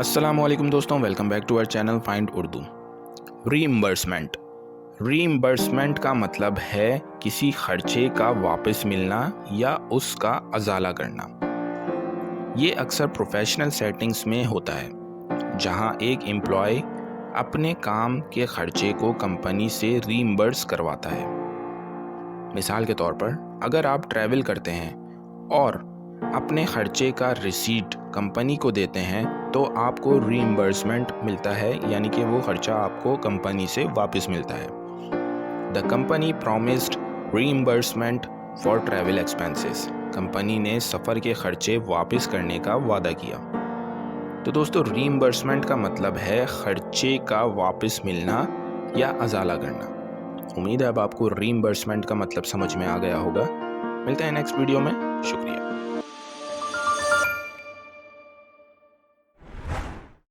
अस्सलामुअलैकुम दोस्तों, welcome back to our channel find Urdu. Reimbursement. Reimbursement का मतलब है किसी खर्चे का वापस मिलना या उसका अजाला करना। ये अक्सर प्रोफेशनल सेटिंग्स में होता है जहां एक एम्प्लॉय अपने काम के खर्चे को कंपनी से रीइंबर्स करवाता है। मिसाल के तौर पर, अगर आप ट्रैवल करते हैं और अपने खर्चे का रिसीट कंपनी को देते हैं तो आपको रीइंबर्समेंट मिलता है, यानी कि वो खर्चा आपको कंपनी से वापस मिलता है। The company promised reimbursement for travel expenses. Company ने सफ़र के खर्चे वापस करने का वादा किया। तो दोस्तों, रीइंबर्समेंट का मतलब है खर्चे का वापस मिलना या अजाला करना। उम्मीद है अब आपको रीइंबर्समेंट का मतलब समझ में आ गया होगा। मिलते हैं नेक्स्ट वीडियो में। शुक्रिया।